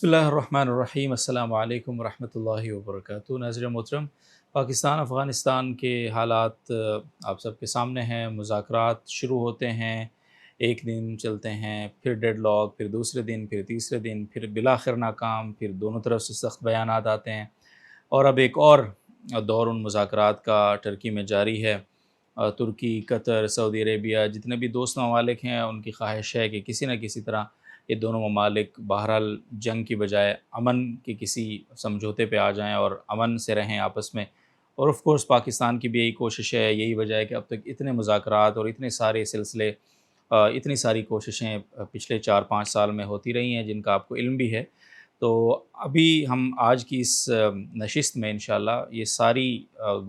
بسم اللہ الرحمن الرحیم۔ السلام علیکم ورحمۃ اللہ وبرکاتہ۔ ناظرین محترم، پاکستان افغانستان کے حالات آپ سب کے سامنے ہیں۔ مذاکرات شروع ہوتے ہیں، ایک دن چلتے ہیں، پھر ڈیڈ لاک، پھر دوسرے دن، پھر تیسرے دن، پھر بالآخر ناکام، پھر دونوں طرف سے سخت بیانات آتے ہیں، اور اب ایک اور دور ان مذاکرات کا ٹرکی میں جاری ہے۔ ترکی، قطر، سعودی عربیہ، جتنے بھی دوست ممالک ہیں، ان کی خواہش ہے کہ کسی نہ کسی طرح یہ دونوں ممالک بہرحال جنگ کی بجائے امن کے کسی سمجھوتے پہ آ جائیں اور امن سے رہیں آپس میں۔ اور آف کورس پاکستان کی بھی یہی کوشش ہے، یہی وجہ ہے کہ اب تک اتنے مذاکرات اور اتنے سارے سلسلے، اتنی ساری کوششیں پچھلے 4-5 سال میں ہوتی رہی ہیں، جن کا آپ کو علم بھی ہے۔ تو ابھی ہم آج کی اس نشست میں انشاءاللہ یہ ساری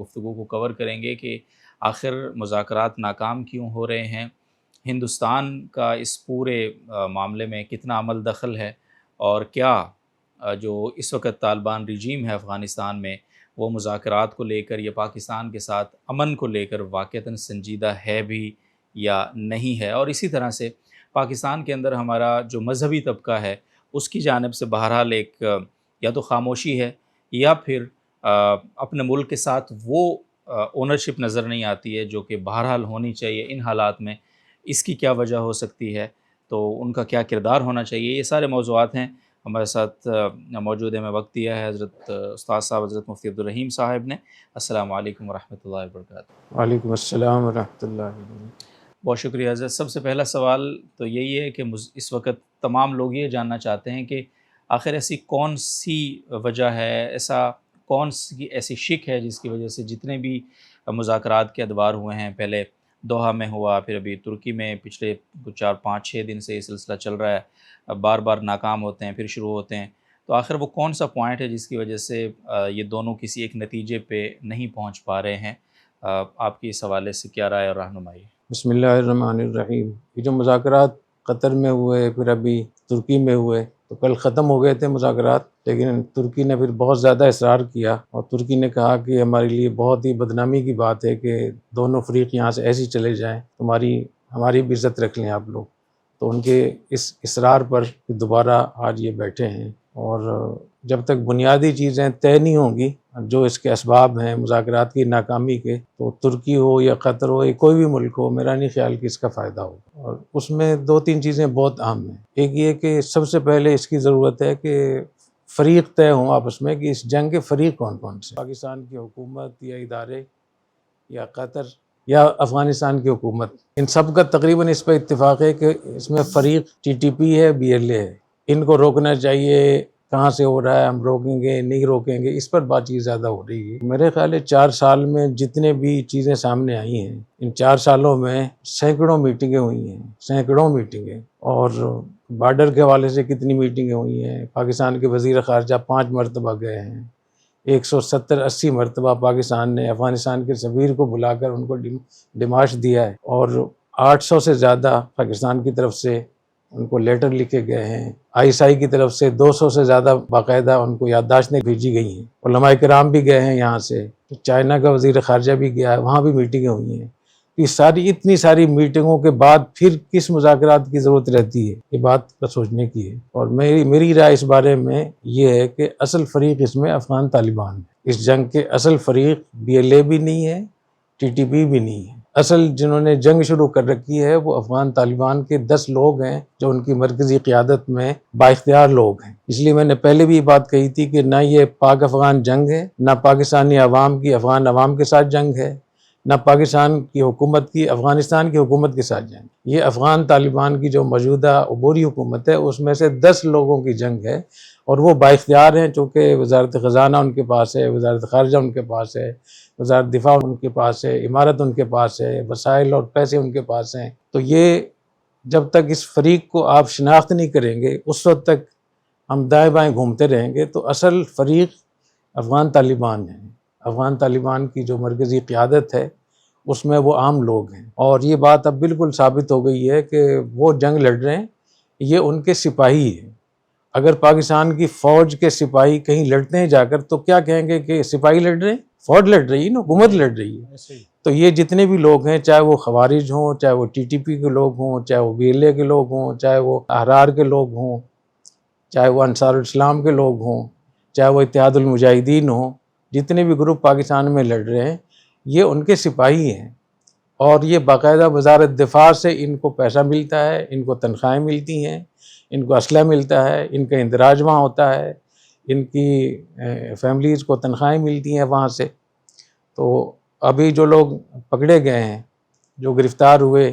گفتگو کو کور کریں گے کہ آخر مذاکرات ناکام کیوں ہو رہے ہیں، ہندوستان کا اس پورے معاملے میں کتنا عمل دخل ہے، اور کیا جو اس وقت طالبان رجیم ہے افغانستان میں، وہ مذاکرات کو لے کر یا پاکستان کے ساتھ امن کو لے کر واقعتاً سنجیدہ ہے بھی یا نہیں ہے۔ اور اسی طرح سے پاکستان کے اندر ہمارا جو مذہبی طبقہ ہے، اس کی جانب سے بہرحال ایک یا تو خاموشی ہے، یا پھر اپنے ملک کے ساتھ وہ اونرشپ نظر نہیں آتی ہے جو کہ بہرحال ہونی چاہیے ان حالات میں۔ اس کی کیا وجہ ہو سکتی ہے، تو ان کا کیا کردار ہونا چاہیے، یہ سارے موضوعات ہیں۔ ہمارے ساتھ موجود ہیں، میں وقت دیا ہے حضرت استاد صاحب حضرت مفتی عبدالرحیم صاحب نے۔ السلام علیکم ورحمۃ اللہ وبرکاتہ۔ وعلیکم السلام ورحمۃ اللہ وبرکاتہ۔ بہت شکریہ حضرت۔ سب سے پہلا سوال تو یہی ہے کہ اس وقت تمام لوگ یہ جاننا چاہتے ہیں کہ آخر ایسی کون سی وجہ ہے، ایسا کون سی ایسی شک ہے جس کی وجہ سے جتنے بھی مذاکرات کے ادوار ہوئے ہیں، پہلے دوحہ میں ہوا، پھر ابھی ترکی میں پچھلے 4-5-6 دن سے یہ سلسلہ چل رہا ہے، بار بار ناکام ہوتے ہیں پھر شروع ہوتے ہیں، تو آخر وہ کون سا پوائنٹ ہے جس کی وجہ سے یہ دونوں کسی ایک نتیجے پہ نہیں پہنچ پا رہے ہیں؟ آپ کی اس حوالے سے کیا رائے اور رہنمائی؟ بسم اللہ الرحمن الرحیم۔ یہ جو مذاکرات قطر میں ہوئے، پھر ابھی ترکی میں ہوئے، تو کل ختم ہو گئے تھے مذاکرات، لیکن ترکی نے پھر بہت زیادہ اصرار کیا، اور ترکی نے کہا کہ ہمارے لیے بہت ہی بدنامی کی بات ہے کہ دونوں فریق یہاں سے ایسے چلے جائیں، ہماری بھی عزت رکھ لیں آپ لوگ۔ تو ان کے اس اصرار پر دوبارہ آج یہ بیٹھے ہیں، اور جب تک بنیادی چیزیں طے نہیں ہوں گی، جو اس کے اسباب ہیں مذاکرات کی ناکامی کے، تو ترکی ہو یا قطر ہو یا کوئی بھی ملک ہو، میرا نہیں خیال کہ اس کا فائدہ ہو۔ اور اس میں 2-3 چیزیں بہت اہم ہیں۔ ایک یہ کہ سب سے پہلے اس کی ضرورت ہے کہ فریق طے ہوں آپس میں، کہ اس جنگ کے فریق کون کون سے، پاکستان کی حکومت یا ادارے یا قطر یا افغانستان کی حکومت، ان سب کا تقریباً اس پہ اتفاق ہے کہ اس میں فریق TTP ہے، BLA ہے، ان کو روکنا چاہیے۔ کہاں سے ہو رہا ہے، ہم روکیں گے نہیں روکیں گے، اس پر بات چیت زیادہ ہو رہی ہے۔ میرے خیال ہے 4 سال میں جتنے بھی چیزیں سامنے آئی ہیں، ان 4 سالوں میں سینکڑوں میٹنگیں ہوئی ہیں، سینکڑوں میٹنگیں، اور بارڈر کے حوالے سے کتنی میٹنگیں ہوئی ہیں۔ پاکستان کے وزیر خارجہ 5 مرتبہ گئے ہیں، 170-80 مرتبہ پاکستان نے افغانستان کے سفیر کو بلا کر ان کو ڈیمارش دیا ہے، اور 800 سے زیادہ پاکستان کی طرف سے ان کو لیٹر لکھے گئے ہیں۔ ISI کی طرف سے 200 سے زیادہ باقاعدہ ان کو یادداشتیں بھیجی گئی ہیں۔ علماء کرام بھی گئے ہیں یہاں سے، چائنا کا وزیر خارجہ بھی گیا ہے، وہاں بھی میٹنگیں ہوئی ہیں۔ اتنی ساری میٹنگوں کے بعد پھر کس مذاکرات کی ضرورت رہتی ہے، یہ بات کا سوچنے کی ہے۔ اور میری رائے اس بارے میں یہ ہے کہ اصل فریق اس میں افغان طالبان ہے۔ اس جنگ کے اصل فریق BLA بھی نہیں ہے، TTP بھی نہیں ہے۔ اصل جنہوں نے جنگ شروع کر رکھی ہے وہ افغان طالبان کے 10 لوگ ہیں، جو ان کی مرکزی قیادت میں بااختیار لوگ ہیں۔ اس لیے میں نے پہلے بھی یہ بات کہی تھی کہ نہ یہ پاک افغان جنگ ہے، نہ پاکستانی عوام کی افغان عوام کے ساتھ جنگ ہے، نہ پاکستان کی حکومت کی افغانستان کی حکومت کے ساتھ جنگ۔ یہ افغان طالبان کی جو موجودہ عبوری حکومت ہے، اس میں سے 10 لوگوں کی جنگ ہے، اور وہ بااختیار ہیں، چونکہ وزارت خزانہ ان کے پاس ہے، وزارت خارجہ ان کے پاس ہے، وزارت دفاع ان کے پاس ہے، امارت ان کے پاس ہے، وسائل اور پیسے ان کے پاس ہیں۔ تو یہ جب تک اس فریق کو آپ شناخت نہیں کریں گے، اس وقت تک ہم دائیں بائیں گھومتے رہیں گے۔ تو اصل فریق افغان طالبان ہیں، افغان طالبان کی جو مرکزی قیادت ہے اس میں وہ عام لوگ ہیں، اور یہ بات اب بالکل ثابت ہو گئی ہے کہ وہ جنگ لڑ رہے ہیں، یہ ان کے سپاہی ہیں۔ اگر پاکستان کی فوج کے سپاہی کہیں لڑتے ہیں جا کر، تو کیا کہیں گے کہ سپاہی لڑ رہے ہیں؟ فوج لڑ رہی ہے نا، حکومت لڑ رہی ہے۔ تو یہ جتنے بھی لوگ ہیں، چاہے وہ خوارج ہوں، چاہے وہ TTP کے لوگ ہوں، چاہے وہ BLA کے لوگ ہوں، چاہے وہ احرار کے لوگ ہوں، چاہے وہ انصار الاسلام کے لوگ ہوں، چاہے وہ اتحاد المجاہدین ہوں، جتنے بھی گروپ پاکستان میں لڑ رہے ہیں یہ ان کے سپاہی ہیں، اور یہ باقاعدہ وزارت دفاع سے ان کو پیسہ ملتا ہے، ان کو تنخواہیں ملتی ہیں، ان کو اسلحہ ملتا ہے، ان کا اندراج وہاں ہوتا ہے، ان کی فیملیز کو تنخواہیں ملتی ہیں وہاں سے۔ تو ابھی جو لوگ پکڑے گئے ہیں، جو گرفتار ہوئے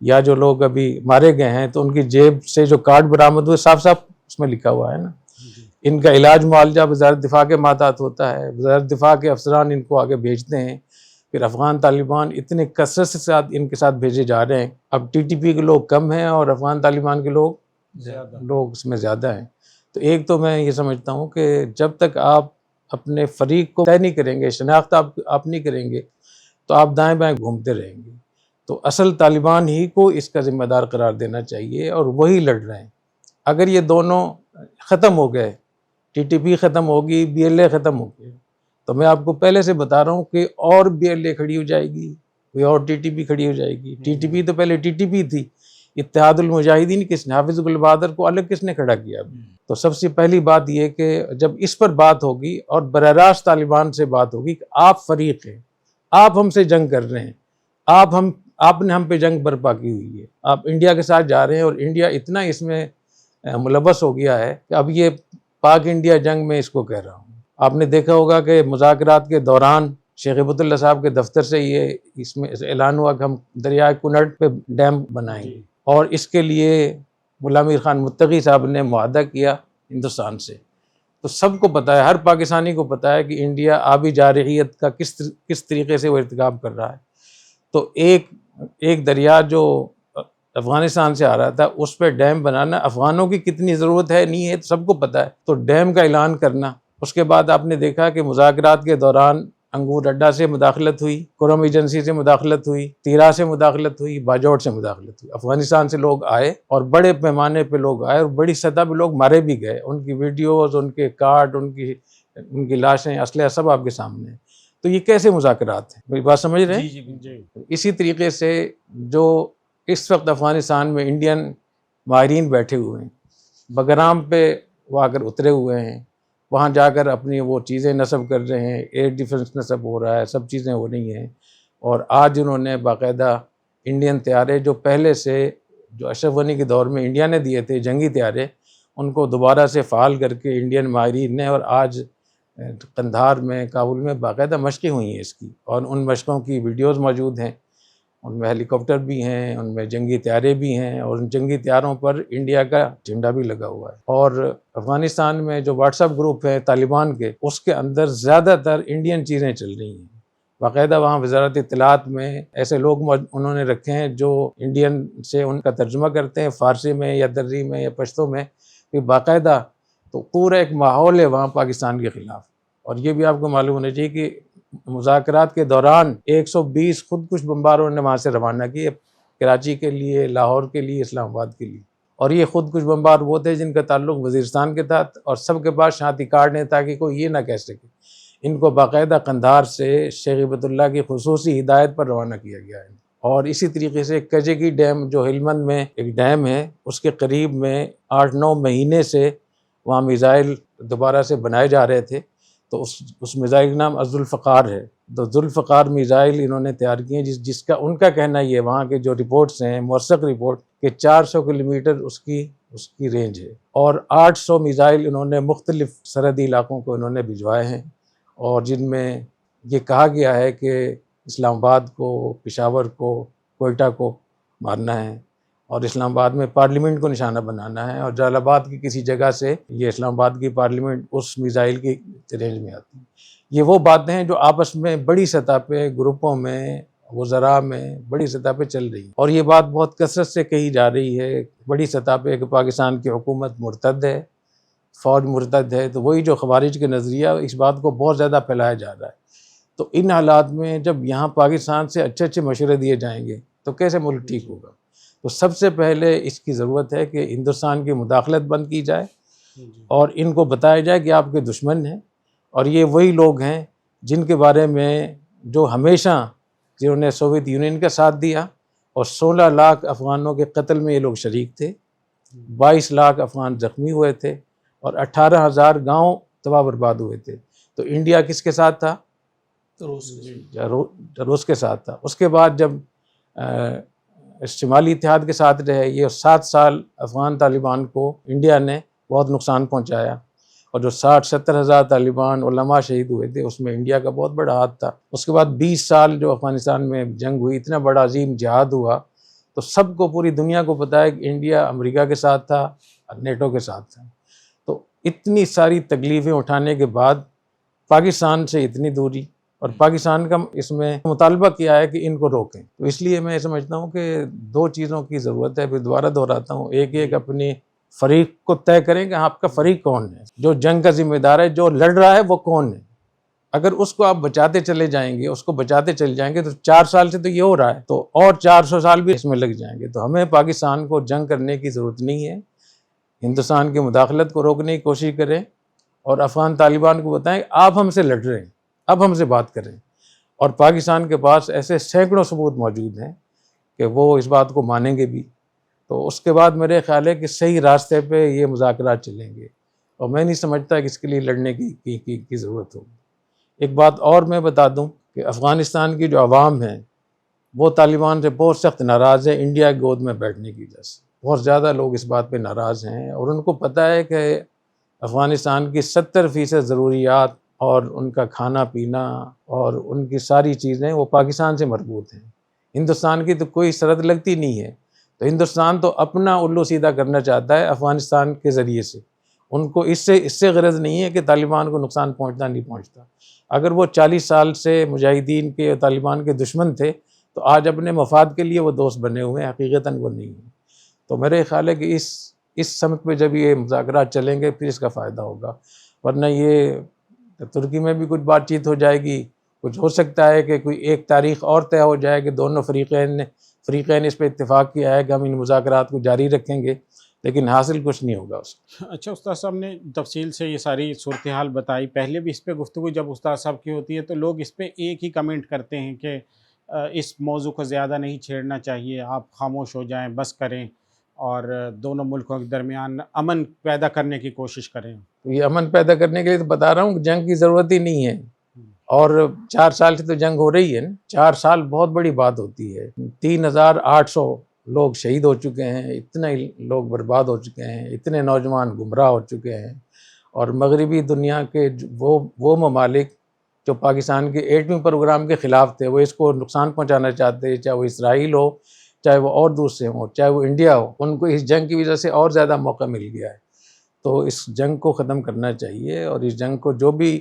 یا جو لوگ ابھی مارے گئے ہیں، تو ان کی جیب سے جو کارڈ برآمد ہوئے صاف صاف اس میں لکھا ہوا ہے نا، ان کا علاج معالجہ وزارت دفاع کے ماتحت ہوتا ہے، وزارت دفاع کے افسران ان کو آگے بھیجتے ہیں، پھر افغان طالبان اتنے کثرت سے ساتھ ان کے ساتھ بھیجے جا رہے ہیں۔ اب ٹی ٹی پی کے لوگ کم ہیں اور افغان طالبان کے لوگ اس میں زیادہ ہیں۔ تو ایک تو میں یہ سمجھتا ہوں کہ جب تک آپ اپنے فریق کو طے نہیں کریں گے، شناخت آپ نہیں کریں گے، تو آپ دائیں بائیں گھومتے رہیں گے۔ تو اصل طالبان ہی کو اس کا ذمہ دار قرار دینا چاہیے، اور وہی لڑ رہے ہیں۔ اگر یہ دونوں ختم ہو گئے، ٹی ٹی پی ختم ہوگی، بی ایل اے ختم ہو گئے، تو میں آپ کو پہلے سے بتا رہا ہوں کہ اور بی ایل اے کھڑی ہو جائے گی، کوئی اور ٹی ٹی پی کھڑی ہو جائے گی۔ ٹی ٹی پی تو پہلے ٹی ٹی پی تھی، اتحاد المجاہدین کس نے، حافظ گل بہادر کو الگ کس نے کھڑا کیا؟ تو سب سے پہلی بات یہ کہ جب اس پر بات ہوگی اور براہ راست طالبان سے بات ہوگی کہ آپ فریق ہیں، آپ ہم سے جنگ کر رہے ہیں، آپ نے ہم پہ جنگ برپا کی ہوئی ہے، آپ انڈیا کے ساتھ جا رہے ہیں، اور انڈیا اتنا اس میں ملوث ہو گیا ہے کہ اب یہ پاک انڈیا جنگ میں اس کو کہہ رہا ہوں۔ آپ نے دیکھا ہوگا کہ مذاکرات کے دوران شیخ ہیبت اللہ صاحب کے دفتر سے یہ اس میں اعلان ہوا کہ ہم دریائے کنڑ پہ ڈیم بنائیں گے، اور اس کے لیے غلام میر خان متقی صاحب نے معاہدہ کیا ہندوستان سے۔ تو سب کو پتہ ہے، ہر پاکستانی کو پتہ ہے کہ انڈیا آبی جارحیت کا کس طریقے سے وہ ارتکاب کر رہا ہے۔ تو ایک دریا جو افغانستان سے آ رہا تھا اس پہ ڈیم بنانا افغانوں کی کتنی ضرورت ہے نہیں ہے تو سب کو پتہ ہے، تو ڈیم کا اعلان کرنا۔ اس کے بعد آپ نے دیکھا کہ مذاکرات کے دوران انگور اڈا سے مداخلت ہوئی، کرم ایجنسی سے مداخلت ہوئی، تیرا سے مداخلت ہوئی، باجوڑ سے مداخلت ہوئی۔ افغانستان سے لوگ آئے اور بڑے پیمانے پہ لوگ آئے اور بڑی سطح پہ لوگ مارے بھی گئے، ان کی ویڈیوز، ان کے کارڈ، ان کی لاشیں، اسلحہ سب آپ کے سامنے ہیں۔ تو یہ کیسے مذاکرات ہیں؟ میری بات سمجھ رہے ہیں؟ جی۔ اسی طریقے سے جو اس وقت افغانستان میں انڈین ماہرین بیٹھے ہوئے ہیں، بگرام پہ وہ آ کر اترے ہوئے ہیں، وہاں جا کر اپنی وہ چیزیں نصب کر رہے ہیں، ایئر ڈیفنس نصب ہو رہا ہے، سب چیزیں ہو رہی ہیں، اور آج انہوں نے باقاعدہ انڈین طیارے جو پہلے سے جو اشرف غنی کے دور میں انڈیا نے دیے تھے جنگی طیارے، ان کو دوبارہ سے فعال کر کے انڈین ماہرین نے، اور آج قندھار میں، کابل میں باقاعدہ مشقیں ہوئی ہیں اس کی، اور ان مشقوں کی ویڈیوز موجود ہیں، ان میں ہیلی کاپٹر بھی ہیں، ان میں جنگی طیارے بھی ہیں، اور ان جنگی طیاروں پر انڈیا کا جھنڈا بھی لگا ہوا ہے۔ اور افغانستان میں جو واٹس ایپ گروپ ہے طالبان کے، اس کے اندر زیادہ تر انڈین چیزیں چل رہی ہیں، باقاعدہ وہاں وزارت اطلاعات میں ایسے لوگ انہوں نے رکھے ہیں جو انڈین سے ان کا ترجمہ کرتے ہیں، فارسی میں یا درزی میں یا پشتو میں، پھر باقاعدہ تو پورا ایک ماحول ہے وہاں پاکستان کے خلاف۔ اور یہ بھی آپ کو معلوم ہونا چاہیے کہ مذاکرات کے دوران 120 خودکش بمباروں نے وہاں سے روانہ کیے، کراچی کے لیے، لاہور کے لیے، اسلام آباد کے لیے، اور یہ خودکش بمبار وہ تھے جن کا تعلق وزیرستان کے تھا، اور سب کے پاس شناختی کارڈ ہیں تاکہ کوئی یہ نہ کہہ سکے۔ ان کو باقاعدہ قندھار سے شیخ ہیبت اللہ کی خصوصی ہدایت پر روانہ کیا گیا ہے۔ اور اسی طریقے سے کجگی ڈیم جو ہلمند میں ایک ڈیم ہے، اس کے قریب میں 8-9 مہینے سے وہاں میزائل دوبارہ سے بنائے جا رہے تھے، تو اس میزائل کا نام ذوالفقار ہے۔ تو ذوالفقار میزائل انہوں نے تیار کیے ہیں، جس کا ان کا کہنا یہ، وہاں کے جو رپورٹس ہیں، موثق رپورٹ، کہ 400 کلومیٹر اس کی رینج ہے، اور 800 میزائل انہوں نے مختلف سرحدی علاقوں کو انہوں نے بھجوائے ہیں، اور جن میں یہ کہا گیا ہے کہ اسلام آباد کو، پشاور کو، کوئٹہ کو مارنا ہے، اور اسلام آباد میں پارلیمنٹ کو نشانہ بنانا ہے، اور جلال آباد کی کسی جگہ سے یہ اسلام آباد کی پارلیمنٹ اس میزائل کی رینج میں آتی ہے۔ یہ وہ باتیں ہیں جو آپس میں بڑی سطح پہ گروپوں میں، وزراء میں بڑی سطح پہ چل رہی ہیں، اور یہ بات بہت کثرت سے کہی جا رہی ہے بڑی سطح پہ کہ پاکستان کی حکومت مرتد ہے، فوج مرتد ہے، تو وہی جو خوارج کے نظریہ، اس بات کو بہت زیادہ پھیلایا جا رہا ہے۔ تو ان حالات میں جب یہاں پاکستان سے اچھے مشورے دیے جائیں گے تو کیسے ملک ٹھیک ہوگا؟ تو سب سے پہلے اس کی ضرورت ہے کہ ہندوستان کی مداخلت بند کی جائے، اور ان کو بتایا جائے کہ آپ کے دشمن ہیں، اور یہ وہی لوگ ہیں جن کے بارے میں جو ہمیشہ جنہوں نے سوویت یونین کا ساتھ دیا، اور 16 لاکھ افغانوں کے قتل میں یہ لوگ شریک تھے، 22 لاکھ افغان زخمی ہوئے تھے، اور 18,000 گاؤں تباہ برباد ہوئے تھے. تو انڈیا کس کے ساتھ تھا؟ روس کے ساتھ تھا. اس کے بعد جب شمالی اتحاد کے ساتھ رہے، یہ 7 سال افغان طالبان کو انڈیا نے بہت نقصان پہنچایا، اور جو 60-70 ہزار طالبان علماء شہید ہوئے تھے اس میں انڈیا کا بہت بڑا ہاتھ تھا. اس کے بعد 20 سال جو افغانستان میں جنگ ہوئی، اتنا بڑا عظیم جہاد ہوا، تو سب کو، پوری دنیا کو پتہ ہے کہ انڈیا امریکہ کے ساتھ تھا اور نیٹو کے ساتھ تھا. تو اتنی ساری تکلیفیں اٹھانے کے بعد پاکستان سے اتنی دوری، اور پاکستان کا اس میں مطالبہ کیا ہے کہ ان کو روکیں. تو اس لیے میں سمجھتا ہوں کہ 2 چیزوں کی ضرورت ہے. پھر دوبارہ دہراتا ہوں، ایک اپنی فریق کو طے کریں کہ آپ کا فریق کون ہے، جو جنگ کا ذمہ دار ہے، جو لڑ رہا ہے وہ کون ہے. اگر اس کو آپ بچاتے چلے جائیں گے، اس کو بچاتے چلے جائیں گے، تو 4 سال سے تو یہ ہو رہا ہے، تو اور 400 سال بھی اس میں لگ جائیں گے. تو ہمیں پاکستان کو جنگ کرنے کی ضرورت نہیں ہے. ہندوستان کی مداخلت کو روکنے کی کوشش کریں، اور افغان طالبان کو بتائیں آپ ہم سے لڑ رہے ہیں، اب ہم سے بات کریں. اور پاکستان کے پاس ایسے سینکڑوں ثبوت موجود ہیں کہ وہ اس بات کو مانیں گے بھی. تو اس کے بعد میرے خیال ہے کہ صحیح راستے پہ یہ مذاکرات چلیں گے، اور میں نہیں سمجھتا کہ اس کے لیے لڑنے کی ضرورت ہوگی. ایک بات اور میں بتا دوں کہ افغانستان کی جو عوام ہے وہ طالبان سے بہت سخت ناراض ہے انڈیا کی گود میں بیٹھنے کی وجہ سے. بہت زیادہ لوگ اس بات پہ ناراض ہیں، اور ان کو پتہ ہے کہ افغانستان کی 70% ضروریات اور ان کا کھانا پینا اور ان کی ساری چیزیں وہ پاکستان سے مربوط ہیں. ہندوستان کی تو کوئی شرط لگتی نہیں ہے. تو ہندوستان تو اپنا الو سیدھا کرنا چاہتا ہے افغانستان کے ذریعے سے. ان کو اس سے غرض نہیں ہے کہ طالبان کو نقصان پہنچتا نہیں پہنچتا. اگر وہ 40 سال سے مجاہدین کے، طالبان کے دشمن تھے، تو آج اپنے مفاد کے لیے وہ دوست بنے ہوئے ہیں، حقیقتاً وہ نہیں ہیں. تو میرے خیال ہے کہ اس سمت پہ جب یہ مذاکرات چلیں گے پھر اس کا فائدہ ہوگا. ورنہ یہ ترکی میں بھی کچھ بات چیت ہو جائے گی، کچھ ہو سکتا ہے کہ کوئی ایک تاریخ اور طے ہو جائے کہ دونوں فریقین اس پہ اتفاق کیا ہے کہ ہم ان مذاکرات کو جاری رکھیں گے، لیکن حاصل کچھ نہیں ہوگا اس کا. اچھا استاد صاحب نے تفصیل سے یہ ساری صورتحال بتائی. پہلے بھی اس پہ گفتگو جب استاد صاحب کی ہوتی ہے تو لوگ اس پہ ایک ہی کمنٹ کرتے ہیں کہ اس موضوع کو زیادہ نہیں چھیڑنا چاہیے، آپ خاموش ہو جائیں، بس کریں، اور دونوں ملکوں کے درمیان امن پیدا کرنے کی کوشش کریں. یہ امن پیدا کرنے کے لیے تو بتا رہا ہوں کہ جنگ کی ضرورت ہی نہیں ہے. اور 4 سال سے تو جنگ ہو رہی ہے نا. 4 سال بہت بڑی بات ہوتی ہے. 3,800 لوگ شہید ہو چکے ہیں، اتنے لوگ برباد ہو چکے ہیں، اتنے نوجوان گمراہ ہو چکے ہیں. اور مغربی دنیا کے وہ ممالک جو پاکستان کے ایٹمی پروگرام کے خلاف تھے، وہ اس کو نقصان پہنچانا چاہتے ہیں، چاہے وہ اسرائیل ہو، چاہے وہ اور دوسرے ہوں، چاہے وہ انڈیا ہو. ان کو اس جنگ کی وجہ سے اور زیادہ موقع مل گیا ہے. تو اس جنگ کو ختم کرنا چاہیے، اور اس جنگ کو جو بھی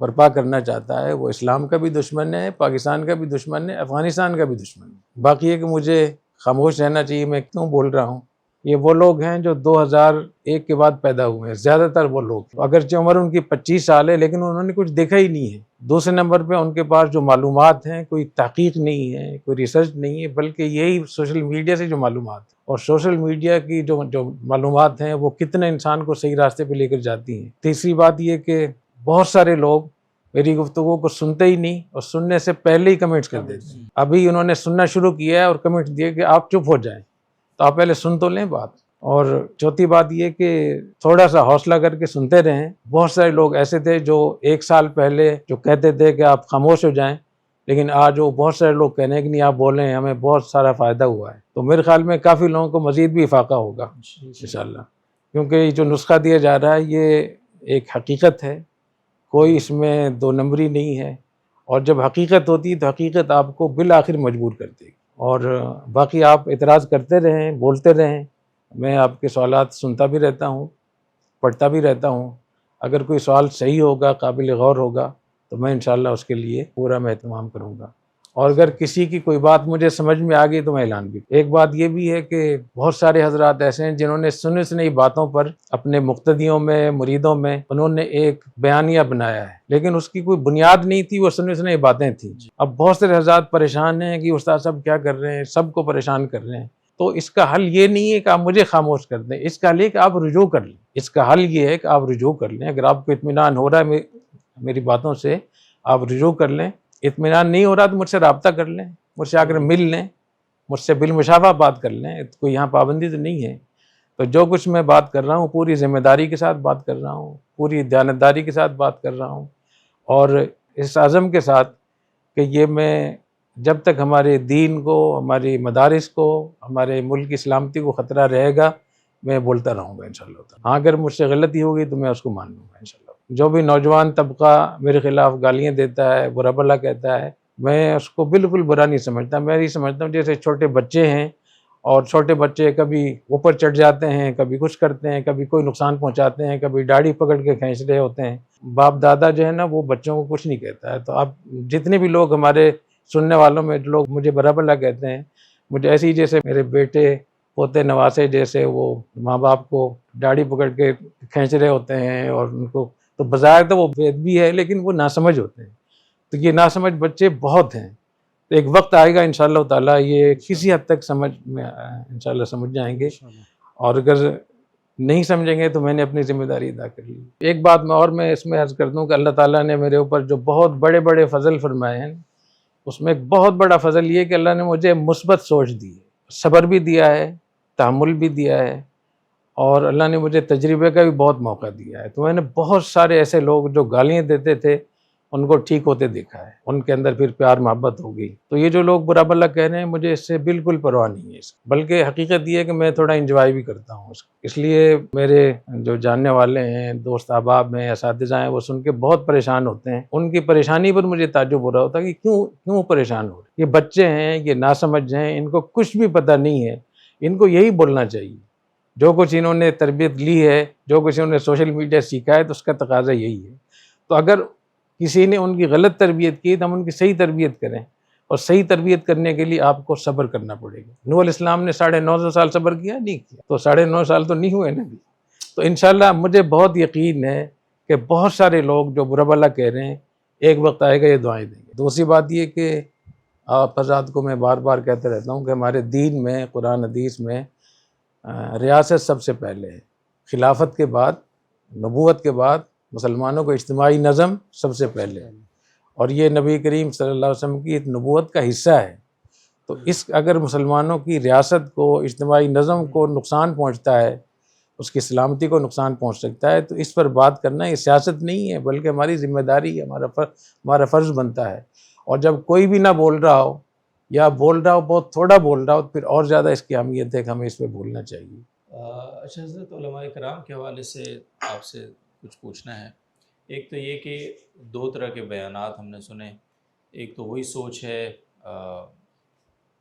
برپا کرنا چاہتا ہے وہ اسلام کا بھی دشمن ہے، پاکستان کا بھی دشمن ہے، افغانستان کا بھی دشمن ہے. باقی ہے کہ مجھے خاموش رہنا چاہیے. میں کیوں بول رہا ہوں؟ یہ وہ لوگ ہیں جو 2001 کے بعد پیدا ہوئے ہیں، زیادہ تر وہ لوگ. اگرچہ عمر ان کی 25 سال ہے لیکن انہوں نے کچھ دیکھا ہی نہیں ہے. دوسرے نمبر پہ ان کے پاس جو معلومات ہیں، کوئی تحقیق نہیں ہے، کوئی ریسرچ نہیں ہے، بلکہ یہی سوشل میڈیا سے جو معلومات ہیں، اور سوشل میڈیا کی جو معلومات ہیں وہ کتنے انسان کو صحیح راستے پہ لے کر جاتی ہیں. تیسری بات یہ کہ بہت سارے لوگ میری گفتگو کو سنتے ہی نہیں، اور سننے سے پہلے ہی کمنٹس کر دیتے ہیں. ابھی انہوں نے سننا شروع کیا ہے اور کمنٹ دیے کہ آپ چپ ہو جائیں، تو آپ پہلے سن تو لیں بات. اور چوتھی بات یہ کہ تھوڑا سا حوصلہ کر کے سنتے رہیں. بہت سارے لوگ ایسے تھے جو 1 سال پہلے جو کہتے تھے کہ آپ خاموش ہو جائیں، لیکن آج وہ بہت سارے لوگ کہنے کہ نہیں آپ بولیں، ہمیں بہت سارا فائدہ ہوا ہے. تو میرے خیال میں کافی لوگوں کو مزید بھی افاقہ ہوگا انشاءاللہ، کیونکہ یہ جو نسخہ دیا جا رہا ہے یہ ایک حقیقت ہے، کوئی اس میں 2 نمبری نہیں ہے. اور جب حقیقت ہوتی ہے تو حقیقت آپ کو بالآخر مجبور کر دے گی. اور باقی آپ اعتراض کرتے رہیں، بولتے رہیں. میں آپ کے سوالات سنتا بھی رہتا ہوں، پڑھتا بھی رہتا ہوں. اگر کوئی سوال صحیح ہوگا، قابل غور ہوگا، تو میں انشاءاللہ اس کے لیے پورا میں اہتمام کروں گا. اور اگر کسی کی کوئی بات مجھے سمجھ میں آ گئی تو میں اعلان بھی. ایک بات یہ بھی ہے کہ بہت سارے حضرات ایسے ہیں جنہوں نے سنی سنی باتوں پر اپنے مقتدیوں میں، مریدوں میں انہوں نے ایک بیانیہ بنایا ہے، لیکن اس کی کوئی بنیاد نہیں تھی، وہ سنی سنی باتیں تھیں. اب بہت سارے حضرات پریشان ہیں کہ استاد صاحب کیا کر رہے ہیں، سب کو پریشان کر رہے ہیں. تو اس کا حل یہ نہیں ہے کہ آپ مجھے خاموش کر دیں، اس کا حل ہے کہ آپ رجوع کر لیں. اس کا حل یہ ہے کہ آپ رجوع کر لیں. اگر آپ کو اطمینان ہو رہا ہے میری باتوں سے، آپ رجوع کر لیں. اطمینان نہیں ہو رہا تو مجھ سے رابطہ کر لیں، مجھ سے آ کر مل لیں، مجھ سے بالمشافہ بات کر لیں. کوئی یہاں پابندی تو نہیں ہے. تو جو کچھ میں بات کر رہا ہوں پوری ذمہ داری کے ساتھ بات کر رہا ہوں، پوری دیانتداری کے ساتھ بات کر رہا ہوں، اور اس عزم کے ساتھ کہ یہ میں جب تک ہمارے دین کو، ہماری مدارس کو، ہمارے ملک کی سلامتی کو خطرہ رہے گا، میں بولتا رہوں گا انشاءاللہ تعالی۔ ہاں اگر مجھ سے غلطی ہوگی تو میں اس کو مان لوں گا انشاءاللہ۔ جو بھی نوجوان طبقہ میرے خلاف گالیاں دیتا ہے، برا بھلا کہتا ہے، میں اس کو بالکل برا نہیں سمجھتا۔ میں یہ سمجھتا ہوں جیسے چھوٹے بچے ہیں، اور چھوٹے بچے کبھی اوپر چڑھ جاتے ہیں، کبھی کچھ کرتے ہیں، کبھی کوئی نقصان پہنچاتے ہیں، کبھی داڑھی پکڑ کے کھینچ رہے ہوتے ہیں۔ باپ دادا جو ہے نا وہ بچوں کو کچھ نہیں کہتا ہے۔ تو اب جتنے بھی لوگ ہمارے سننے والوں میں جو لوگ مجھے برا بھلا کہتے ہیں، مجھے ایسے ہی جیسے میرے بیٹے پوتے نواسے جیسے وہ ماں باپ کو داڑھی پکڑ کے کھینچ رہے ہوتے ہیں، اور ان کو تو بظاہر تو وہ بے ادبی ہے لیکن وہ ناسمجھ ہوتے ہیں۔ تو یہ ناسمجھ بچے بہت ہیں، تو ایک وقت آئے گا انشاءاللہ تعالیٰ یہ کسی حد تک سمجھ میں انشاءاللہ سمجھ جائیں گے، اور اگر نہیں سمجھیں گے تو میں نے اپنی ذمہ داری ادا کر لی۔ ایک بات میں اس میں عرض کر دوں کہ اللہ تعالیٰ نے میرے اوپر جو بہت بڑے بڑے فضل فرمائے ہیں، اس میں ایک بہت بڑا فضل یہ کہ اللہ نے مجھے مثبت سوچ دی ہے، صبر بھی دیا ہے، تحمل بھی دیا ہے، اور اللہ نے مجھے تجربے کا بھی بہت موقع دیا ہے۔ تو میں نے بہت سارے ایسے لوگ جو گالیاں دیتے تھے ان کو ٹھیک ہوتے دیکھا ہے، ان کے اندر پھر پیار محبت ہو گئی۔ تو یہ جو لوگ برا بھلا کہہ رہے ہیں مجھے اس سے بالکل پرواہ نہیں ہے، بلکہ حقیقت یہ ہے کہ میں تھوڑا انجوائے بھی کرتا ہوں اس لیے میرے جو جاننے والے ہیں، دوست احباب ہیں، اساتذہ ہیں، وہ سن کے بہت پریشان ہوتے ہیں۔ ان کی پریشانی پر مجھے تعجب ہو رہا ہوتا ہے کہ کیوں پریشان ہو رہے؟ یہ بچے ہیں، یہ ناسمجھ ہیں، ان کو کچھ بھی پتہ نہیں ہے۔ ان کو یہی بولنا چاہیے، جو کچھ انہوں نے تربیت لی ہے، جو کچھ انہوں نے سوشل میڈیا سیکھا ہے، تو اس کا تقاضا یہی ہے۔ تو اگر کسی نے ان کی غلط تربیت کی تو ہم ان کی صحیح تربیت کریں، اور صحیح تربیت کرنے کے لیے آپ کو صبر کرنا پڑے گا۔ نوح علیہ السلام نے 950 سال صبر کیا؟ نہیں کیا، تو 9.5 سال تو نہیں ہوئے نا بھی۔ تو انشاءاللہ مجھے بہت یقین ہے کہ بہت سارے لوگ جو برا بھلا کہہ رہے ہیں ایک وقت آئے گا یہ دعائیں دیں گے۔ دوسری بات یہ کہ آپ حضرات کو میں بار بار کہتا رہتا ہوں کہ ہمارے دین میں، قرآن حدیث میں ریاست سب سے پہلے ہے، خلافت کے بعد، نبوت کے بعد مسلمانوں کو اجتماعی نظم سب سے پہلے ہے، اور یہ نبی کریم صلی اللہ علیہ وسلم کی نبوت کا حصہ ہے۔ تو اگر مسلمانوں کی ریاست کو، اجتماعی نظم کو نقصان پہنچتا ہے، اس کی سلامتی کو نقصان پہنچ سکتا ہے، تو اس پر بات کرنا یہ سیاست نہیں ہے بلکہ ہماری ذمہ داری ہے، ہمارا فرض بنتا ہے۔ اور جب کوئی بھی نہ بول رہا ہو، یا بول رہا ہو بہت تھوڑا بول رہا ہو، تو پھر اور زیادہ اس کی اہمیت ہے کہ ہمیں اس پہ بولنا چاہیے۔ اچھا حضرت، علماء کرام کے حوالے سے آپ سے کچھ پوچھنا ہے۔ ایک تو یہ کہ دو طرح کے بیانات ہم نے سنے۔ ایک تو وہی سوچ ہے،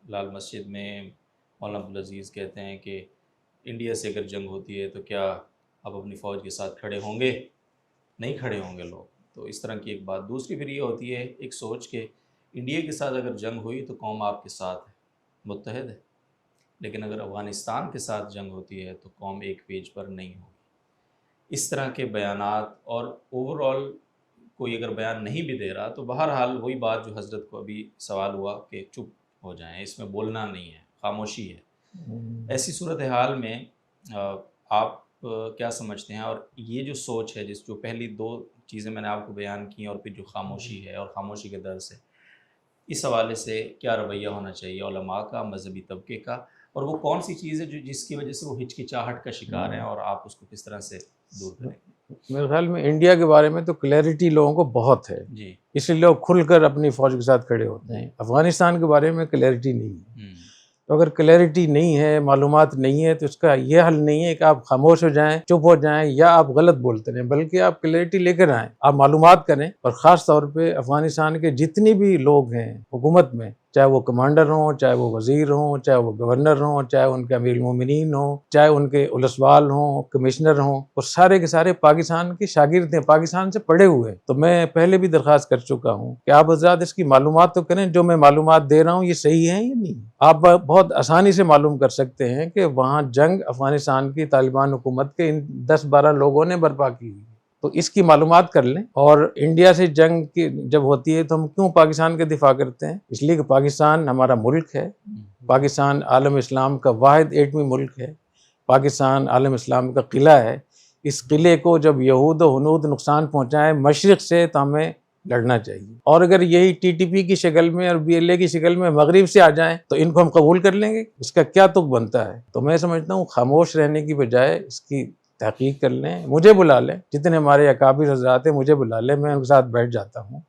لال مسجد میں مولانا عبدالعزیز کہتے ہیں کہ انڈیا سے اگر جنگ ہوتی ہے تو کیا آپ اپنی فوج کے ساتھ کھڑے ہوں گے؟ نہیں کھڑے ہوں گے لوگ۔ تو اس طرح کی ایک بات۔ دوسری پھر یہ ہوتی ہے ایک سوچ کہ انڈیا کے ساتھ اگر جنگ ہوئی تو قوم آپ کے ساتھ ہے، متحد ہے، لیکن اگر افغانستان کے ساتھ جنگ ہوتی ہے تو قوم ایک پیج پر نہیں ہوگی۔ اس طرح کے بیانات، اور اوورآل کوئی اگر بیان نہیں بھی دے رہا تو بہرحال وہی بات جو حضرت کو ابھی سوال ہوا کہ چپ ہو جائیں، اس میں بولنا نہیں ہے، خاموشی ہے۔ ایسی صورتحال میں آپ کیا سمجھتے ہیں؟ اور یہ جو سوچ ہے، جو پہلی دو چیزیں میں نے آپ کو بیان کی، اور پھر جو خاموشی ہے اور خاموشی کے درس ہے، اس حوالے سے کیا رویہ ہونا چاہیے علماء کا، مذہبی طبقے کا، اور وہ کون سی چیز ہے جس کی وجہ سے وہ ہچکچاہٹ کا شکار ہیں، اور آپ اس کو کس طرح سے دور کریں گے؟ میرے خیال میں انڈیا کے بارے میں تو کلیئرٹی لوگوں کو بہت ہے، جی، اس لیے لوگ کھل کر اپنی فوج کے ساتھ کھڑے ہوتے ہیں۔ افغانستان کے بارے میں کلیئرٹی نہیں ہے۔ تو اگر کلیئرٹی نہیں ہے، معلومات نہیں ہے، تو اس کا یہ حل نہیں ہے کہ آپ خاموش ہو جائیں، چپ ہو جائیں، یا آپ غلط بولتے رہیں، بلکہ آپ کلیئرٹی لے کر آئیں، آپ معلومات کریں۔ اور خاص طور پہ افغانستان کے جتنے بھی لوگ ہیں حکومت میں، چاہے وہ کمانڈر ہوں، چاہے وہ وزیر ہوں، چاہے وہ گورنر ہوں، چاہے ان کے امیر المومنین ہوں، چاہے ان کے اولسوال ہوں، کمشنر ہوں، وہ سارے کے سارے پاکستان کے شاگرد ہیں، پاکستان سے پڑھے ہوئے ہیں۔ تو میں پہلے بھی درخواست کر چکا ہوں کہ آپ حضرات اس کی معلومات تو کریں، جو میں معلومات دے رہا ہوں یہ صحیح ہے یا نہیں۔ آپ بہت آسانی سے معلوم کر سکتے ہیں کہ وہاں جنگ افغانستان کی طالبان حکومت کے ان 10-12 لوگوں نے برپا کی ہوئی، تو اس کی معلومات کر لیں۔ اور انڈیا سے جنگ کی جب ہوتی ہے تو ہم کیوں پاکستان کا دفاع کرتے ہیں؟ اس لیے کہ پاکستان ہمارا ملک ہے، پاکستان عالم اسلام کا واحد ایٹمی ملک ہے، پاکستان عالم اسلام کا قلعہ ہے۔ اس قلعے کو جب یہود و ہنود نقصان پہنچائیں مشرق سے، تو ہمیں لڑنا چاہیے. اور اگر یہی ٹی ٹی پی کی شکل میں اور بی ایل اے کی شکل میں مغرب سے آ جائیں تو ان کو ہم قبول کر لیں گے؟ اس کا کیا تک بنتا ہے؟ تو میں سمجھتا ہوں خاموش رہنے کی بجائے اس کی تحقیق کر لیں. مجھے بلا لیں، جتنے ہمارے اکابر حضرات ہیں مجھے بلا لیں، میں ان کے ساتھ بیٹھ جاتا ہوں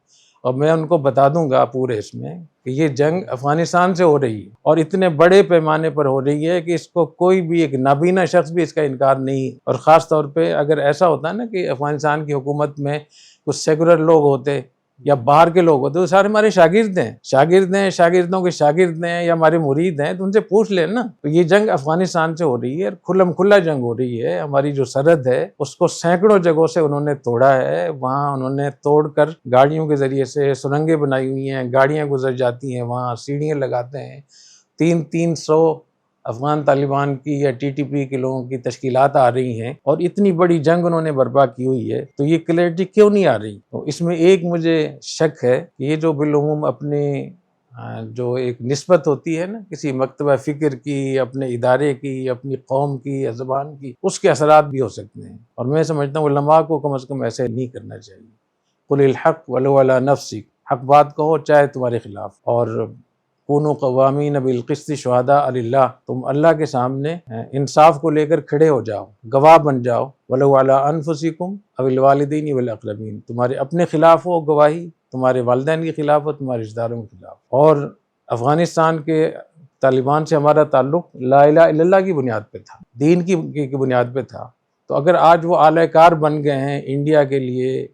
اور میں ان کو بتا دوں گا پورے اس میں کہ یہ جنگ افغانستان سے ہو رہی ہے اور اتنے بڑے پیمانے پر ہو رہی ہے کہ اس کو کوئی بھی ایک نابینا شخص بھی اس کا انکار نہیں. اور خاص طور پہ اگر ایسا ہوتا ہے نا کہ افغانستان کی حکومت میں کچھ سیکولر لوگ ہوتے یا باہر کے لوگ ہوتے، وہ سارے ہمارے شاگرد ہیں، شاگردوں کے شاگرد ہیں یا ہمارے مرید ہیں، تو ان سے پوچھ لیں نا. تو یہ جنگ افغانستان سے ہو رہی ہے، کھلم کھلا جنگ ہو رہی ہے. ہماری جو سرحد ہے اس کو سینکڑوں جگہوں سے انہوں نے توڑا ہے، وہاں انہوں نے توڑ کر گاڑیوں کے ذریعے سے سرنگیں بنائی ہوئی ہیں، گاڑیاں گزر جاتی ہیں، وہاں سیڑھیاں لگاتے ہیں. 300 افغان طالبان کی یا ٹی ٹی پی کے لوگوں کی تشکیلات آ رہی ہیں اور اتنی بڑی جنگ انہوں نے برپا کی ہوئی ہے. تو یہ کلیئرٹی کیوں نہیں آ رہی؟ تو اس میں ایک مجھے شک ہے کہ یہ جو بالعموم اپنے جو ایک نسبت ہوتی ہے نا کسی مکتبہ فکر کی، اپنے ادارے کی، اپنی قوم کی یا زبان کی، اس کے اثرات بھی ہو سکتے ہیں. اور میں سمجھتا ہوں علماء کو کم از کم ایسے نہیں کرنا چاہیے. قل الحق ولو علی نفسک، حق بات کہو چاہے تمہارے خلاف. اور کونوا قوامین بالقسط شہداء للہ، تم اللہ کے سامنے انصاف کو لے کر کھڑے ہو جاؤ، گواہ بن جاؤ. ولو علی انفسکم او الوالدین والاقربین، تمہارے اپنے خلاف ہو گواہی، تمہارے والدین کے خلاف ہو، تمہارے رشتہ داروں کے خلاف. اور افغانستان کے طالبان سے ہمارا تعلق لا الہ الا اللہ کی بنیاد پہ تھا، دین کی بنیاد پہ تھا. تو اگر آج وہ اعلی کار بن گئے ہیں انڈیا کے لیے،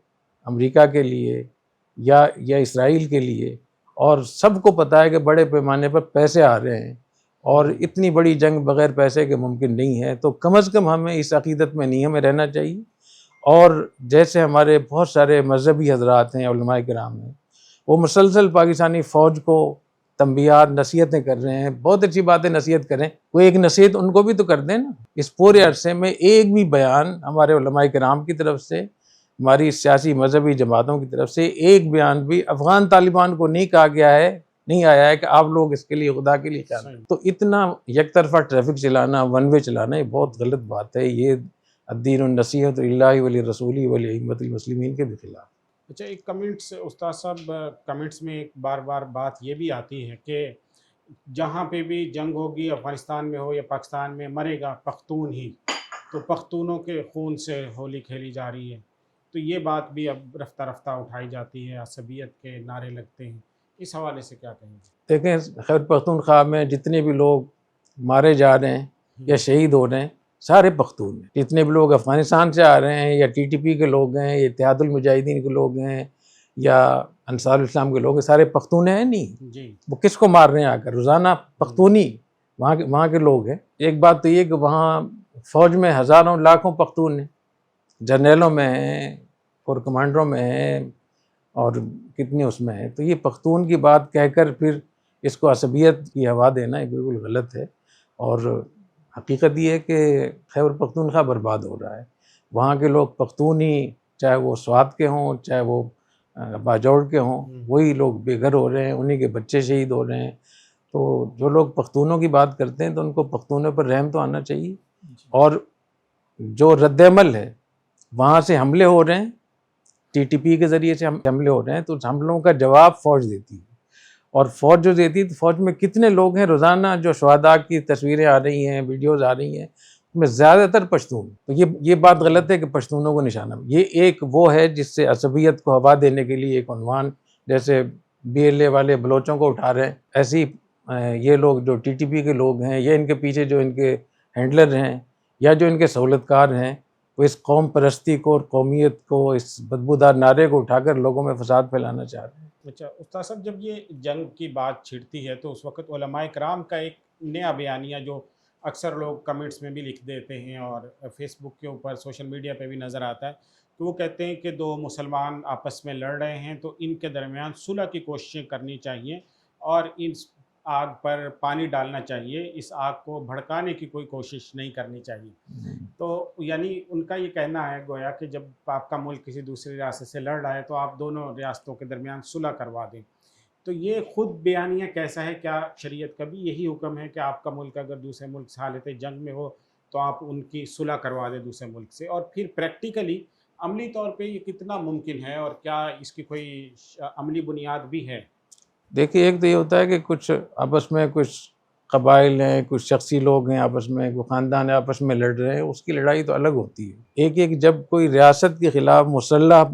امریکہ کے لیے یا اسرائیل کے لیے، اور سب کو پتہ ہے کہ بڑے پیمانے پر پیسے آ رہے ہیں اور اتنی بڑی جنگ بغیر پیسے کے ممکن نہیں ہے، تو کم از کم ہمیں اس عقیدت میں نہیں ہمیں رہنا چاہیے. اور جیسے ہمارے بہت سارے مذہبی حضرات ہیں، علماء کرام ہیں، وہ مسلسل پاکستانی فوج کو تنبیہات نصیحتیں کر رہے ہیں. بہت اچھی بات ہے، نصیحت کریں، کوئی ایک نصیحت ان کو بھی تو کر دیں نا. اس پورے عرصے میں ایک بھی بیان ہمارے علماء کرام کی طرف سے، ہماری سیاسی مذہبی جماعتوں کی طرف سے ایک بیان بھی افغان طالبان کو نہیں کہا گیا ہے، نہیں آیا ہے کہ آپ لوگ اس کے لیے خدا کے لیے خیال کریں. تو اتنا یک طرفہ ٹریفک چلانا، ون وے چلانا، یہ بہت غلط بات ہے. یہ الدین النصیحۃ للہ ولرسولہ ولائمۃ المسلمین کے بھی خلاف. اچھا، ایک کمنٹس استاد صاحب، کمنٹس میں ایک بار بار بات یہ بھی آتی ہے کہ جہاں پہ بھی جنگ ہوگی، افغانستان میں ہو یا پاکستان میں، مرے گا پختون ہی. تو پختونوں کے خون سے ہولی کھیلی جا رہی ہے. تو یہ بات بھی اب رفتہ رفتہ اٹھائی جاتی ہے، عصبیت کے نعرے لگتے ہیں. اس حوالے سے کیا کہیں گے؟ دیکھیں، خیبر پختونخوا میں جتنے بھی لوگ مارے جا رہے ہیں یا شہید ہو رہے ہیں سارے پختون ہیں. جتنے بھی لوگ افغانستان سے آ رہے ہیں یا ٹی ٹی پی کے لوگ ہیں یا اتحاد المجاہدین کے لوگ ہیں یا انصار الاسلام کے لوگ ہیں، سارے پختون ہیں نہیں. جی، وہ کس کو مار رہے ہیں آ کر؟ روزانہ پختونی وہاں کے لوگ ہیں. ایک بات تو یہ کہ وہاں فوج میں ہزاروں لاکھوں پختون ہیں، جرنیلوں میں ہیں اور کمانڈروں میں ہیں اور کتنے اس میں ہیں. تو یہ پختون کی بات کہہ کر پھر اس کو عصبیت کی ہوا دینا یہ بالکل غلط ہے. اور حقیقت یہ ہے کہ خیبر پختونخوا برباد ہو رہا ہے. وہاں کے لوگ پختون ہی، چاہے وہ سوات کے ہوں چاہے وہ باجوڑ کے ہوں، وہی لوگ بے گھر ہو رہے ہیں، انہی کے بچے شہید ہو رہے ہیں. تو جو لوگ پختونوں کی بات کرتے ہیں تو ان کو پختونوں پر رحم تو آنا چاہیے. اور جو رد عمل ہے وہاں سے حملے ہو رہے ہیں، ٹی ٹی پی کے ذریعے سے حملے ہو رہے ہیں، تو حملوں کا جواب فوج دیتی ہے. اور فوج جو دیتی ہے تو فوج میں کتنے لوگ ہیں، روزانہ جو شہداء کی تصویریں آ رہی ہیں، ویڈیوز آ رہی ہیں، ان میں زیادہ تر پشتون. تو یہ بات غلط ہے کہ پشتونوں کو نشانہ. یہ ایک وہ ہے جس سے عصبیت کو ہوا دینے کے لیے ایک عنوان، جیسے بی ایل اے والے بلوچوں کو اٹھا رہے ہیں، ایسی یہ لوگ جو ٹی ٹی پی کے لوگ ہیں یا ان کے پیچھے جو ان کے ہینڈلر ہیں یا جو ان کے سہولت کار ہیں، وہ اس قوم پرستی کو اور قومیت کو، اس بدبودار نعرے کو اٹھا کر لوگوں میں فساد پھیلانا چاہ رہے ہیں. اچھا استاد صاحب، جب یہ جنگ کی بات چھڑتی ہے تو اس وقت علماء کرام کا ایک نیا بیانیہ جو اکثر لوگ کمنٹس میں بھی لکھ دیتے ہیں اور فیس بک کے اوپر سوشل میڈیا پہ بھی نظر آتا ہے، تو وہ کہتے ہیں کہ دو مسلمان آپس میں لڑ رہے ہیں تو ان کے درمیان صلح کی کوششیں کرنی چاہیے اور اس آگ پر پانی ڈالنا چاہیے، اس آگ کو بھڑکانے کی کوئی کوشش نہیں کرنی چاہیے. تو یعنی ان کا یہ کہنا ہے گویا کہ جب آپ کا ملک کسی دوسری ریاست سے لڑ رہا ہے تو آپ دونوں ریاستوں کے درمیان صلح کروا دیں. تو یہ خود بیانیہ کیسا ہے؟ کیا شریعت کا بھی یہی حکم ہے کہ آپ کا ملک اگر دوسرے ملک سے حالت جنگ میں ہو تو آپ ان کی صلح کروا دیں دوسرے ملک سے؟ اور پھر پریکٹیکلی عملی طور پہ یہ کتنا ممکن ہے اور کیا اس کی کوئی عملی بنیاد بھی ہے؟ دیکھیے ایک تو یہ ہوتا ہے کہ کچھ آپس میں کچھ قبائل ہیں، کچھ شخصی لوگ ہیں آپس میں، کوئی خاندان ہے آپس میں لڑ رہے ہیں، اس کی لڑائی تو الگ ہوتی ہے۔ ایک جب کوئی ریاست کے خلاف مسلح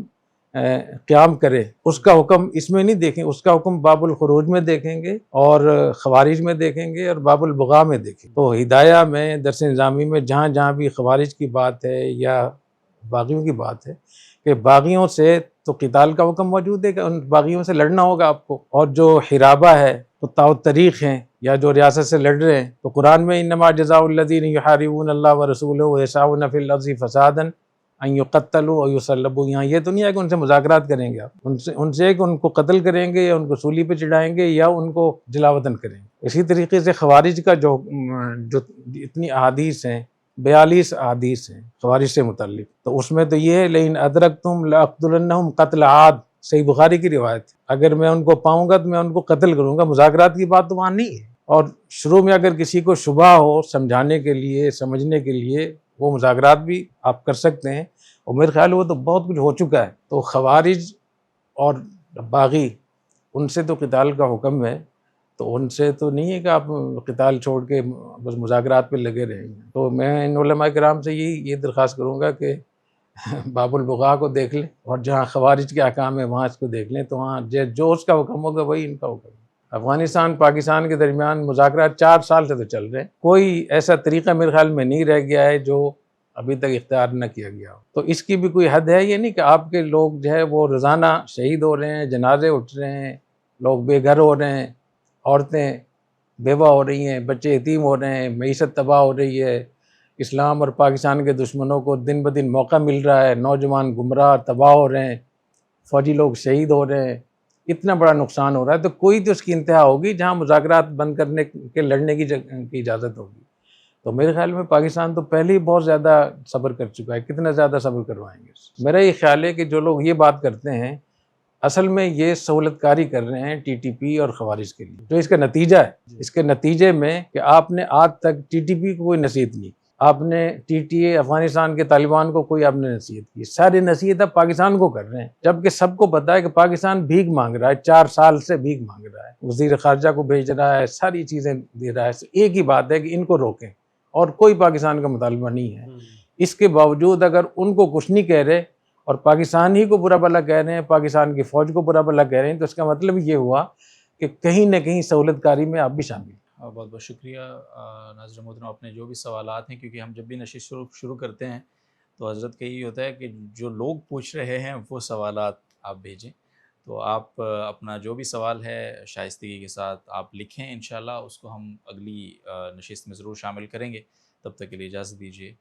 قیام کرے، اس کا حکم اس میں نہیں دیکھیں، اس کا حکم باب الخروج میں دیکھیں گے اور خوارج میں دیکھیں گے اور باب البغاء میں دیکھیں گے۔ تو ہدایہ میں درس نظامی میں جہاں جہاں بھی خوارج کی بات ہے یا باغیوں کی بات ہے کہ باغیوں سے تو قتال کا حکم موجود ہے کہ ان باغیوں سے لڑنا ہوگا آپ کو، اور جو حرابہ ہے قطاع الطریق ہیں یا جو ریاست سے لڑ رہے ہیں تو قرآن میں انما جزاء الذین یحاربون اللہ ورسولہ ویسعون فی الارض فسادا ان یقتلوا او یصلبوا، یہاں یہ تو نہیں ہے کہ ان سے مذاکرات کریں گے آپ، ان سے کہ ان کو قتل کریں گے یا ان کو سولی پہ چڑھائیں گے یا ان کو جلا وطن کریں گے۔ اسی طریقے سے خوارج کا جو اتنی احادیث ہیں، 42 احادیث ہیں خوارج سے متعلق، تو اس میں تو یہ ہے لئن ادرکتم لاقتلنہم قتل عاد، صحیح بخاری کی روایت ہے، اگر میں ان کو پاؤں گا تو میں ان کو قتل کروں گا۔ مذاکرات کی بات تو وہاں نہیں ہے، اور شروع میں اگر کسی کو شبہ ہو سمجھانے کے لیے، سمجھنے کے لیے، وہ مذاکرات بھی آپ کر سکتے ہیں، اور میرے خیال وہ تو بہت کچھ ہو چکا ہے۔ تو خوارج اور باغی ان سے تو قتال کا حکم ہے، تو ان سے تو نہیں ہے کہ آپ قتال چھوڑ کے بس مذاکرات پہ لگے رہیں گے۔ تو میں ان علماء کرام سے یہ درخواست کروں گا کہ باب البغاء کو دیکھ لیں، اور جہاں خوارج کے احکام ہیں وہاں اس کو دیکھ لیں، تو وہاں جو اس کا حکم ہوگا وہی ان کا حکم ہے۔ افغانستان پاکستان کے درمیان مذاکرات 4 سال سے تو چل رہے ہیں، کوئی ایسا طریقہ میرے خیال میں نہیں رہ گیا ہے جو ابھی تک اختیار نہ کیا گیا ہو۔ تو اس کی بھی کوئی حد ہے، یہ نہیں کہ آپ کے لوگ جو ہے وہ روزانہ شہید ہو رہے ہیں، جنازے اٹھ رہے ہیں، لوگ بے گھر ہو رہے ہیں، عورتیں بیوہ ہو رہی ہیں، بچے یتیم ہو رہے ہیں، معیشت تباہ ہو رہی ہے، اسلام اور پاکستان کے دشمنوں کو دن بدن موقع مل رہا ہے، نوجوان گمراہ تباہ ہو رہے ہیں، فوجی لوگ شہید ہو رہے ہیں، اتنا بڑا نقصان ہو رہا ہے، تو کوئی تو اس کی انتہا ہوگی جہاں مذاکرات بند کرنے کے لڑنے کی اجازت ہوگی۔ تو میرے خیال میں پاکستان تو پہلے ہی بہت زیادہ صبر کر چکا ہے، کتنا زیادہ صبر کروائیں گے؟ میرا یہ خیال ہے کہ جو لوگ یہ بات کرتے ہیں اصل میں یہ سہولت کاری کر رہے ہیں ٹی ٹی پی اور خوارج کے لیے، جو اس کا نتیجہ ہے، اس کے نتیجے میں کہ آپ نے آج تک ٹی ٹی پی کو کوئی نصیحت نہیں، آپ نے ٹی ٹی اے افغانستان کے طالبان کو کوئی آپ نے نصیحت کی، ساری نصیحت آپ پاکستان کو کر رہے ہیں، جبکہ سب کو پتہ ہے کہ پاکستان بھیک مانگ رہا ہے، 4 سال سے بھیک مانگ رہا ہے، وزیر خارجہ کو بھیج رہا ہے، ساری چیزیں دے رہا ہے، ایک ہی بات ہے کہ ان کو روکیں، اور کوئی پاکستان کا مطالبہ نہیں ہے۔ اس کے باوجود اگر ان کو کچھ نہیں کہہ رہے اور پاکستان ہی کو برا بھلا کہہ رہے ہیں، پاکستان کی فوج کو برا بھلا کہہ رہے ہیں، تو اس کا مطلب یہ ہوا کہ کہیں نہ کہیں سہولت کاری میں آپ بھی شامل ہیں۔ بہت بہت شکریہ ناظر محترم، اپنے جو بھی سوالات ہیں، کیونکہ ہم جب بھی نشست شروع کرتے ہیں تو حضرت کا یہی ہوتا ہے کہ جو لوگ پوچھ رہے ہیں وہ سوالات آپ بھیجیں، تو آپ اپنا جو بھی سوال ہے شائستگی کے ساتھ آپ لکھیں، انشاءاللہ اس کو ہم اگلی نشست میں ضرور شامل کریں گے۔ تب تک کے لیے اجازت دیجیے۔